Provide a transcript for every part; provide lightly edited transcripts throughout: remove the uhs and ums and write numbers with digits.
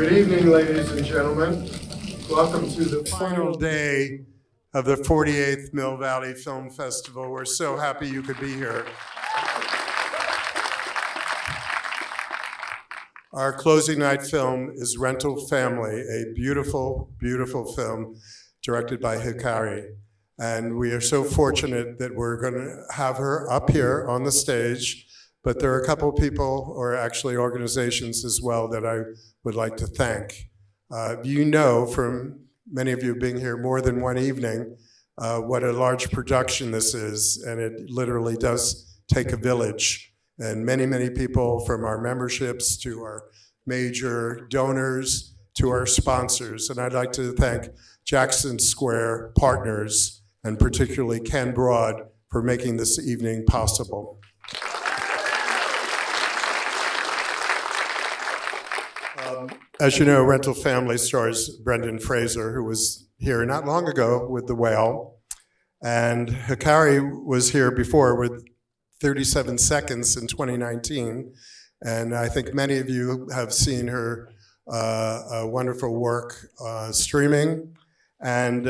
Good evening, ladies and gentlemen. Welcome to the final day of the 48th Mill Valley Film Festival. We're so happy you could be here. Our closing night film is Rental Family, a beautiful, beautiful film directed by Hikari. And we are so fortunate that we're going to have her up here on the stage, but there are a couple people, or actually organizations as well, that I would like to thank. You know, from many of you being here more than one evening, what a large production this is, and it literally does take a village. And many, many people, from our memberships to our major donors to our sponsors. And I'd like to thank Jackson Square Partners, and particularly Ken Broad, for making this evening possible. As you know, Rental Family stars Brendan Fraser, who was here not long ago with The Whale. And Hikari was here before with 37 Seconds in 2019. And I think many of you have seen her wonderful work streaming. And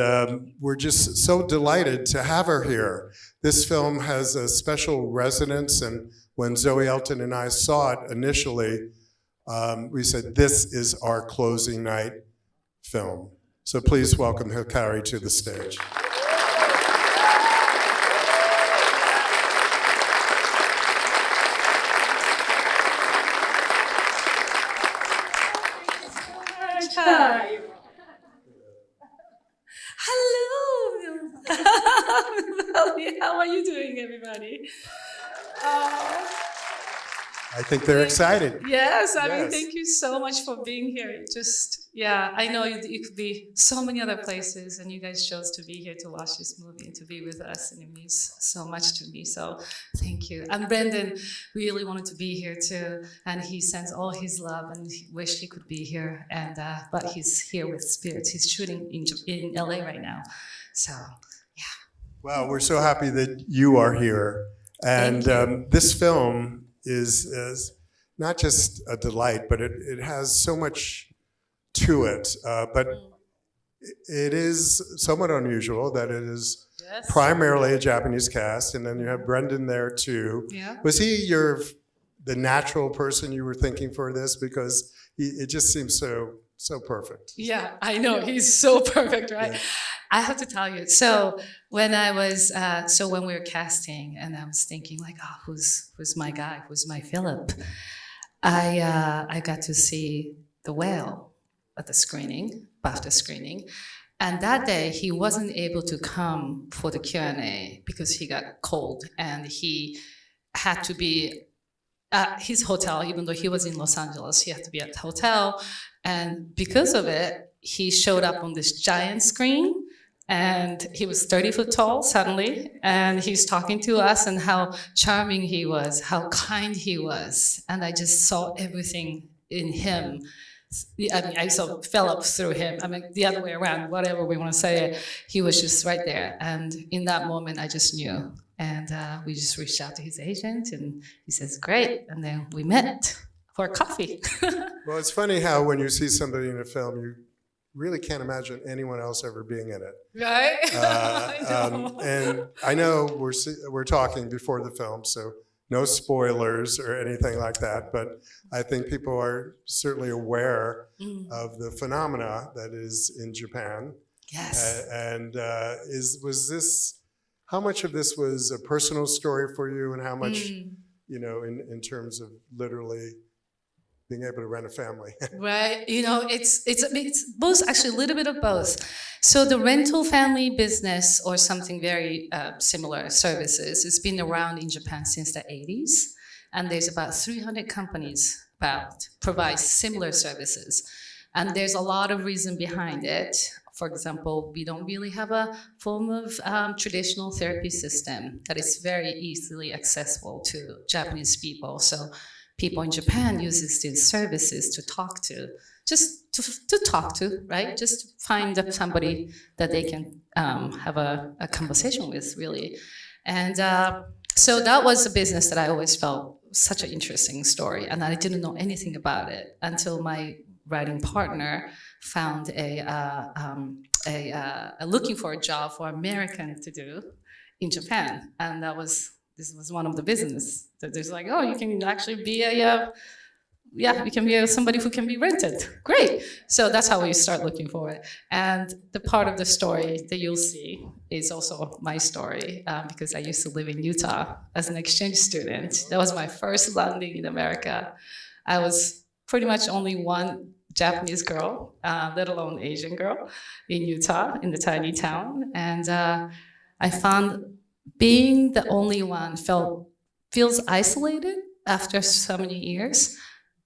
we're just so delighted to have her here. This film has a special resonance, and when Zoe Elton and I saw it initially, we said, this is our closing night film. So please welcome Hikari to the stage. Hello. How are you doing, everybody? I think they're excited. Yes, I mean, thank you so much for being here. Just, yeah, I know it could be so many other places, and you guys chose to be here to watch this movie and to be with us, and it means so much to me, so thank you. And Brendan really wanted to be here too, and he sends all his love, and he wished he could be here, and but he's here with spirits. He's shooting in LA right now, so, yeah. Well, we're so happy that you are here. And this film is not just a delight, but it has so much to it. But it is somewhat unusual that it is primarily a Japanese cast, and then you have Brendan there too. Yeah. Was he the natural person you were thinking for this? Because it just seems so perfect. Yeah, I know, he's so perfect, right? Yeah. I have to tell you, so when I was, when we were casting, and I was thinking like, oh, who's my guy? Who's my Philip? I got to see The Whale at the screening, BAFTA screening, and that day he wasn't able to come for the Q&A because he got cold, and he had to be at his hotel, even though he was in Los Angeles, he had to be at the hotel, and because of it, he showed up on this giant screen. And he was 30 foot tall suddenly, and he's talking to us and how charming he was, how kind he was. And I just saw everything in him. I mean, I saw Philip through him. I mean, the other way around, whatever we want to say it, he was just right there. And in that moment, I just knew. And we just reached out to his agent, and he says, great. And then we met for coffee. Well, it's funny how when you see somebody in a film, you really can't imagine anyone else ever being in it. Right? And I know we're talking before the film, so no spoilers or anything like that, but I think people are certainly aware of the phenomena that is in Japan. Yes. How much of this was a personal story for you, and how much, in terms of literally being able to rent a family? Right, it's both, actually a little bit of both. So the rental family business, or something very similar services, has been around in Japan since the 80s. And there's about 300 companies provide similar services. And there's a lot of reason behind it. For example, we don't really have a form of traditional therapy system that is very easily accessible to Japanese people. So people in Japan uses these services to talk to, just to talk to, right? Just find somebody that they can have a conversation with, really. And so that was a business that I always felt such an interesting story, and I didn't know anything about it until my writing partner found looking for a job for American to do in Japan, and this was one of the business that there's like, oh, you can actually be you can be somebody who can be rented. Great. So that's how we start looking for it. And the part of the story that you'll see is also my story, because I used to live in Utah as an exchange student. That was my first landing in America. I was pretty much only one Japanese girl, let alone Asian girl, in Utah, in the tiny town. And I found being the only one feels isolated after so many years.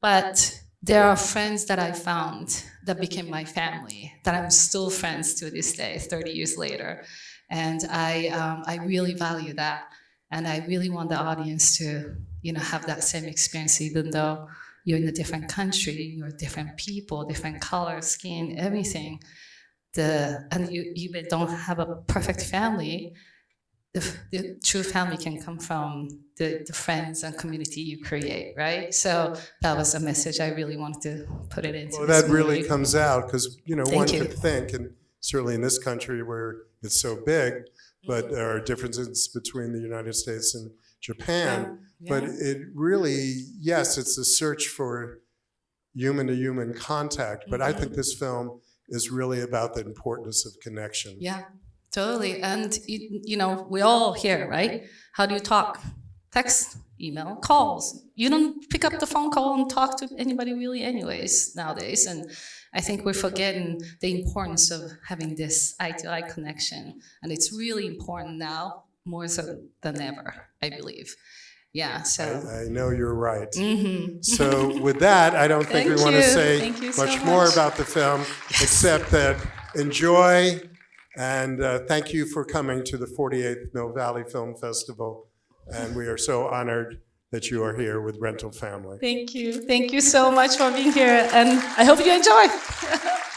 But there are friends that I found that became my family, that I'm still friends to this day, 30 years later. And I really value that. And I really want the audience to, have that same experience, even though you're in a different country, you're different people, different color, skin, everything. And you even don't have a perfect family. The true family can come from the friends and community you create, right? So that was a message I really wanted to put it into. Well, this that really movie. comes out because one you. could think, and certainly in this country where it's so big, but there are differences between the United States and Japan. Yeah. But it really, yes, it's a search for human-to-human contact. But I think this film is really about the importance of connection. Yeah. Totally. And, we're all here, right? How do you talk? Text, email, calls. You don't pick up the phone call and talk to anybody really anyways nowadays. And I think we're forgetting the importance of having this eye-to-eye connection. And it's really important now, more so than ever, I believe. Yeah, so. I know you're right. Mm-hmm. So with that, I don't think we want to say much more about the film, except that enjoy. And thank you for coming to the 48th Mill Valley Film Festival. And we are so honored that you are here with Rental Family. Thank you. Thank you so much for being here. And I hope you enjoy.